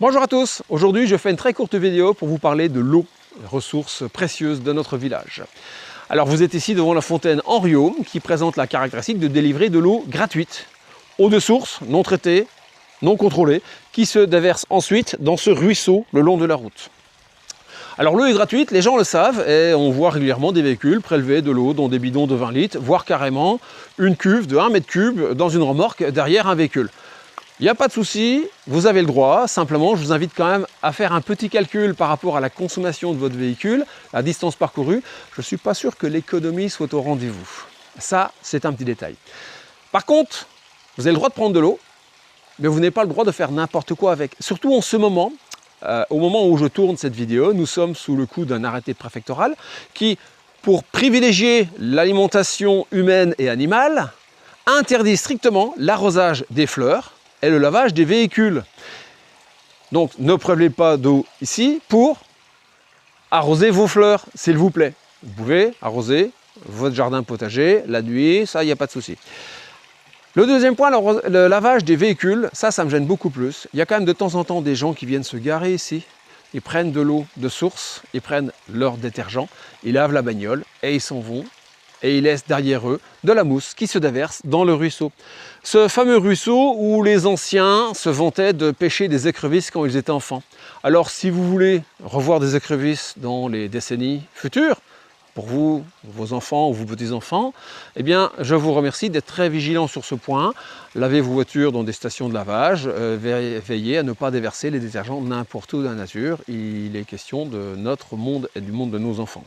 Bonjour à tous, aujourd'hui je fais une très courte vidéo pour vous parler de l'eau, ressource précieuse de notre village. Alors vous êtes ici devant la fontaine Henriot qui présente la caractéristique de délivrer de l'eau gratuite, eau de source, non traitée, non contrôlée, qui se déverse ensuite dans ce ruisseau le long de la route. Alors l'eau est gratuite, les gens le savent et on voit régulièrement des véhicules prélever de l'eau dans des bidons de 20 litres, voire carrément une cuve de 1 mètre cube dans une remorque derrière un véhicule. Il n'y a pas de souci, vous avez le droit, simplement je vous invite quand même à faire un petit calcul par rapport à la consommation de votre véhicule, la distance parcourue. Je ne suis pas sûr que l'économie soit au rendez-vous. Ça, c'est un petit détail. Par contre, vous avez le droit de prendre de l'eau, mais vous n'avez pas le droit de faire n'importe quoi avec. Surtout en ce moment, au moment où je tourne cette vidéo, nous sommes sous le coup d'un arrêté préfectoral qui, pour privilégier l'alimentation humaine et animale, interdit strictement l'arrosage des fleurs et le lavage des véhicules. Donc ne prélevez pas d'eau ici pour arroser vos fleurs, s'il vous plaît. Vous pouvez arroser votre jardin potager la nuit, ça, il n'y a pas de souci. Le deuxième point, le lavage des véhicules, ça me gêne beaucoup plus. Il y a quand même de temps en temps des gens qui viennent se garer ici, ils prennent de l'eau de source, ils prennent leur détergent, ils lavent la bagnole et ils s'en vont. Et ils laissent derrière eux de la mousse qui se déverse dans le ruisseau. Ce fameux ruisseau où les anciens se vantaient de pêcher des écrevisses quand ils étaient enfants. Alors si vous voulez revoir des écrevisses dans les décennies futures, pour vous, vos enfants ou vos petits-enfants, eh bien je vous remercie d'être très vigilants sur ce point. Lavez vos voitures dans des stations de lavage, veillez à ne pas déverser les détergents n'importe où dans la nature. Il est question de notre monde et du monde de nos enfants.